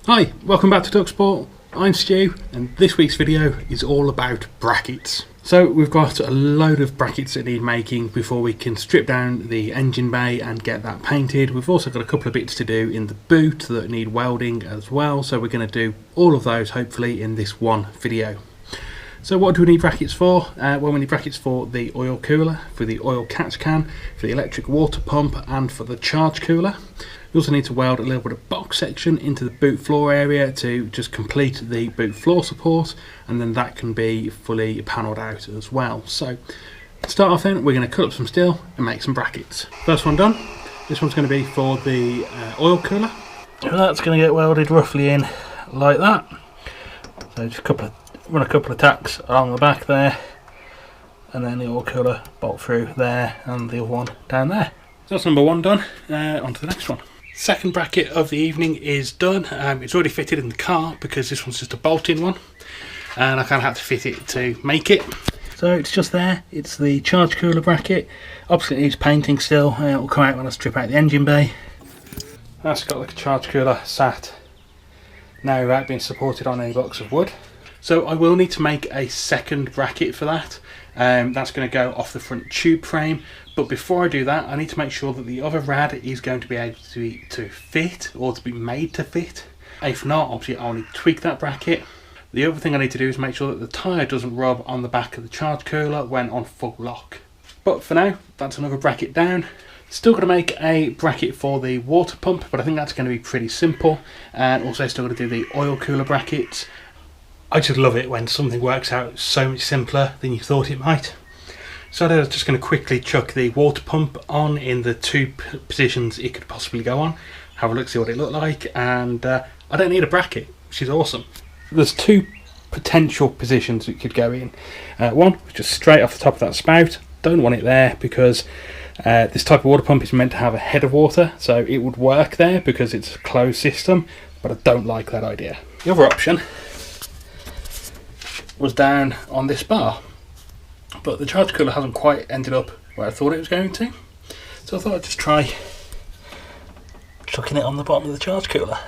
Hi, welcome back to DuckSport. I'm Stu and this week's video is all about brackets. So we've got a load of brackets that need making before we can strip down the engine bay and get that painted. We've also got a couple of bits to do in the boot that need welding as well, so we're going to do all of those hopefully in this one video. So what do we need brackets for? Well, we need brackets for the oil cooler, for the oil catch can, for the electric water pump and for the charge cooler. We also need to weld a little bit of box section into the boot floor area to just complete the boot floor support, and then that can be fully panelled out as well. So to start off then, we're going to cut up some steel and make some brackets. First one done. This one's going to be for the oil cooler. So that's going to get welded roughly in like that. So just run a couple of tacks along the back there, and then the oil cooler bolt through there and the other one down there. So that's number one done. On to the next one. Second bracket of the evening is done. It's already fitted in the car because this one's just a bolt-in one, and I kind of had to fit it to make it. So it's just there. It's the charge cooler bracket. Obviously it needs painting still. It will come out when I strip out the engine bay. That's got like a charge cooler sat now without being supported on any blocks of wood. So I will need to make a second bracket for that. That's going to go off the front tube frame, but before I do that I need to make sure that the other rad is going to be able to fit, or to be made to fit. If not, obviously I'll need to tweak that bracket. The other thing I need to do is make sure that the tyre doesn't rub on the back of the charge cooler when on full lock. But for now, that's another bracket down. Still got to make a bracket for the water pump, but I think that's going to be pretty simple. And also still got to do the oil cooler brackets. I just love it when something works out so much simpler than you thought it might. So I was just going to quickly chuck the water pump on in the two positions it could possibly go on, have a look, see what it looked like, and I don't need a bracket, which is awesome. There's two potential positions it could go in. One, just straight off the top of that spout. Don't want it there because this type of water pump is meant to have a head of water, so it would work there because it's a closed system, but I don't like that idea. The other option was down on this bar, but the charge cooler hasn't quite ended up where I thought it was going to, so I thought I'd just try chucking it on the bottom of the charge cooler,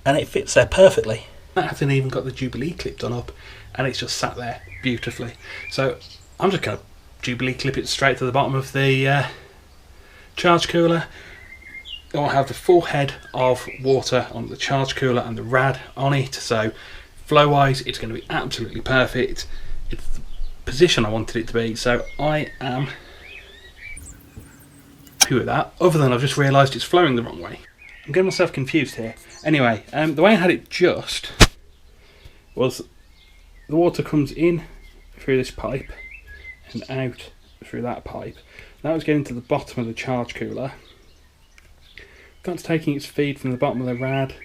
and it fits there perfectly. I haven't even got the Jubilee clip done up, and it's just sat there beautifully. So I'm just going to Jubilee clip it straight to the bottom of the charge cooler. I'll have the full head of water on the charge cooler and the rad on it, so flow wise it's going to be absolutely perfect. It's the position I wanted it to be, so I am happy with that, other than I've just realised it's flowing the wrong way. I'm getting myself confused here. Anyway, the way I had it just was the water comes in through this pipe and out through that pipe. Now it's getting to the bottom of the charge cooler. That's taking its feed from the bottom of the rad.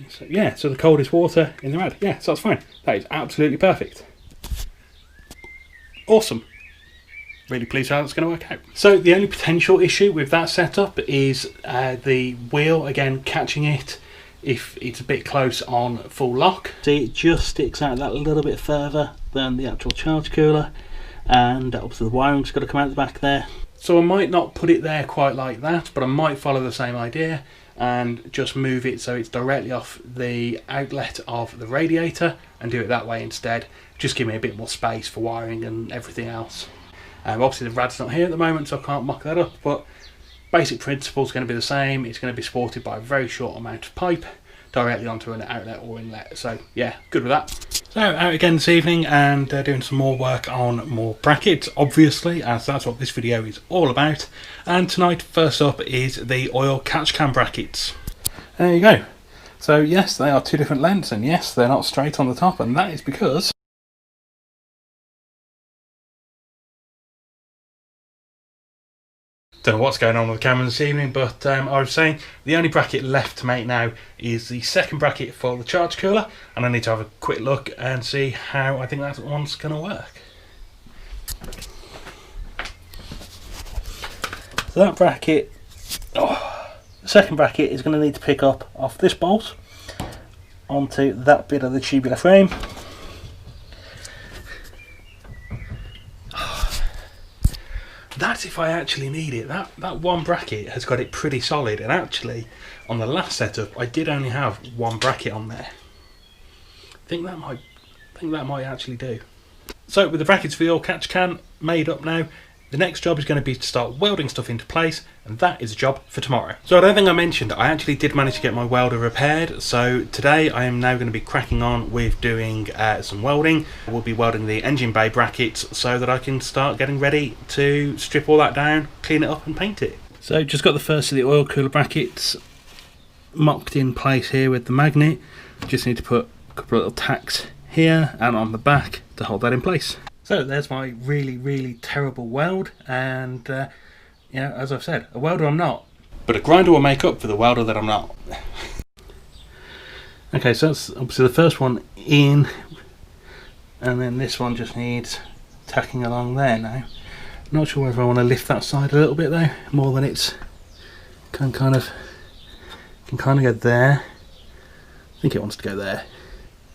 So, yeah, so the coldest water in the rad. Yeah, so that's fine. That is absolutely perfect. Awesome. Really pleased how that's going to work out. So the only potential issue with that setup is the wheel, again, catching it if it's a bit close on full lock. See, it just sticks out that little bit further than the actual charge cooler, and obviously the wiring's got to come out the back there. So I might not put it there quite like that, but I might follow the same idea and just move it so it's directly off the outlet of the radiator and do it that way instead. Just give me a bit more space for wiring and everything else. Obviously the rad's not here at the moment, so I can't mock that up, but basic principle is going to be the same. It's going to be supported by a very short amount of pipe directly onto an outlet or inlet, so yeah, good with that. So out again this evening and doing some more work on more brackets, obviously, as that's what this video is all about. And tonight, first up, is the oil catch can brackets. There you go. So yes, they are two different lengths, and yes, they're not straight on the top, and that is because don't know what's going on with the camera this evening, but I was saying the only bracket left to make now is the second bracket for the charge cooler, and I need to have a quick look and see how I think that one's going to work. So that bracket, the second bracket is going to need to pick up off this bolt onto that bit of the tubular frame. That's if I actually need it. That one bracket has got it pretty solid, and actually on the last setup I did only have one bracket on there. I think that might actually do. So with the brackets for the oil catch can made up now, the next job is going to be to start welding stuff into place, and that is a job for tomorrow. So I don't think I mentioned, I actually did manage to get my welder repaired, so today I am now going to be cracking on with doing some welding. We'll be welding the engine bay brackets so that I can start getting ready to strip all that down, clean it up and paint it. So just got the first of the oil cooler brackets mocked in place here with the magnet. Just need to put a couple of little tacks here and on the back to hold that in place. So there's my really terrible weld, and as I've said, a welder I'm not, but a grinder will make up for the welder that I'm not. Okay, so that's obviously the first one in, and then this one just needs tacking along there now. Not sure whether I want to lift that side a little bit though, more than it's can kind of go there. I think it wants to go there.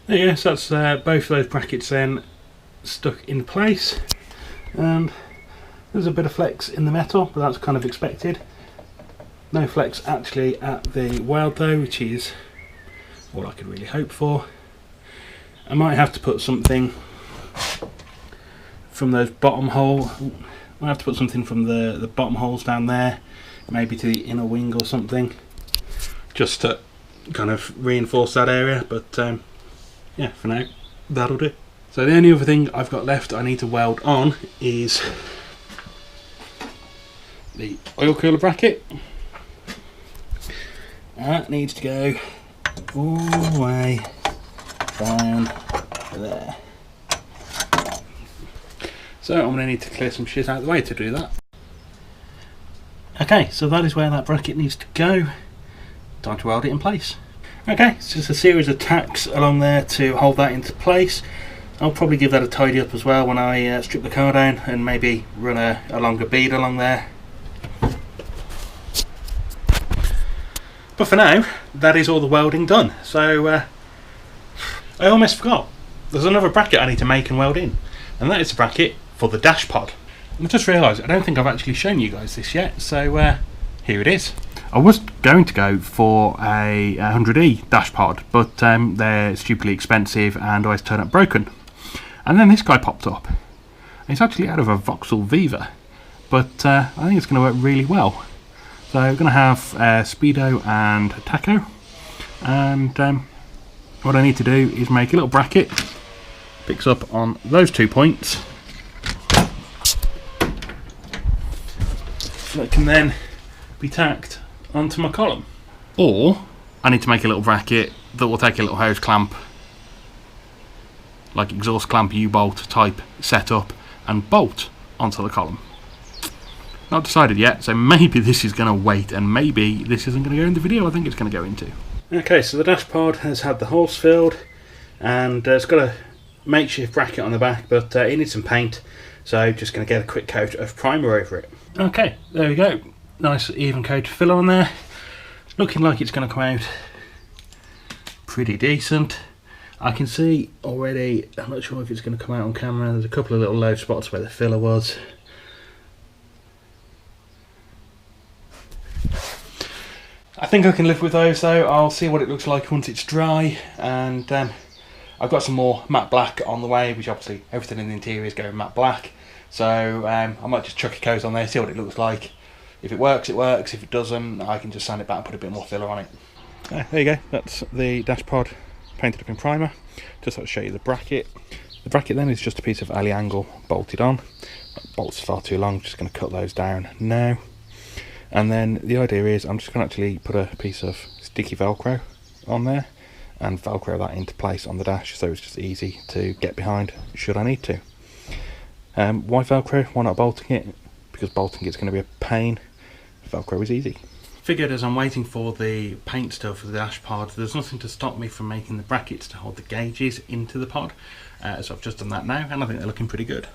There you go, so that's both of those brackets then stuck in place, and there's a bit of flex in the metal, but that's kind of expected. No flex actually at the weld though, which is all I could really hope for. I might have to put something from those bottom hole. I have to put something from the bottom holes down there, maybe to the inner wing or something, just to kind of reinforce that area, but yeah, for now that'll do. So the only other thing I've got left I need to weld on is the oil cooler bracket. That needs to go all the way down there. So I'm going to need to clear some shit out of the way to do that. Okay, so that is where that bracket needs to go. Time to weld it in place. Okay, it's just a series of tacks along there to hold that into place. I'll probably give that a tidy up as well when I strip the car down, and maybe run a longer bead along there. But for now, that is all the welding done. So I almost forgot. There's another bracket I need to make and weld in, and that is the bracket for the dash pod. I just realised I don't think I've actually shown you guys this yet, so here it is. I was going to go for a 100E dash pod, but they're stupidly expensive and always turn up broken. And then this guy popped up. It's actually out of a Vauxhall Viva, but I think it's going to work really well. So we're going to have Speedo and Taco, and what I need to do is make a little bracket, picks up on those 2 points, that can then be tacked onto my column. Or I need to make a little bracket that will take a little hose clamp, like exhaust clamp U-bolt type setup, and bolt onto the column. Not decided yet, so maybe this is going to wait, and maybe this isn't going to go in the video I think it's going to go into. Okay, so the dash pod has had the holes filled, and it's got a makeshift bracket on the back, but it needs some paint, so just going to get a quick coat of primer over it. Okay, there we go. Nice even coat of filler on there. Looking like it's going to come out pretty decent. I can see already, I'm not sure if it's going to come out on camera, there's a couple of little low spots where the filler was. I think I can live with those though. I'll see what it looks like once it's dry, and I've got some more matte black on the way, which obviously everything in the interior is going matte black, so I might just chuck a coat on there, see what it looks like. If it works, it works. If it doesn't, I can just sand it back and put a bit more filler on it. There you go, that's the dash pod painted up in primer. Just like to show you the bracket. The bracket then is just a piece of alley angle bolted on. That bolt's far too long, just going to cut those down now. And then the idea is I'm just going to actually put a piece of sticky Velcro on there and Velcro that into place on the dash, so it's just easy to get behind should I need to. Why Velcro? Why not bolting it? Because bolting it's going to be a pain. Velcro is easy. Figured as I'm waiting for the paint still for the dash pod, there's nothing to stop me from making the brackets to hold the gauges into the pod, so I've just done that now, and I think they're looking pretty good.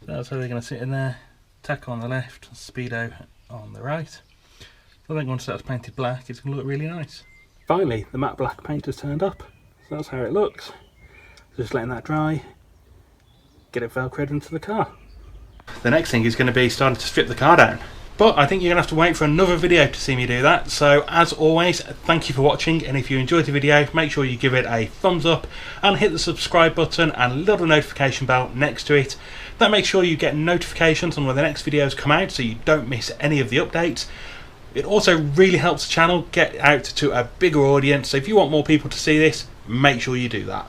That's how they're going to sit in there. Tack on the left, Speedo on the right. So I think once that's painted black, it's going to look really nice. Finally, the matte black paint has turned up, so that's how it looks. Just letting that dry, get it velcroed into the car. The next thing is going to be starting to strip the car down. But I think you're going to have to wait for another video to see me do that. So as always, thank you for watching, and if you enjoyed the video, make sure you give it a thumbs up and hit the subscribe button and little notification bell next to it. That makes sure you get notifications on when the next videos come out so you don't miss any of the updates. It also really helps the channel get out to a bigger audience, so if you want more people to see this, make sure you do that.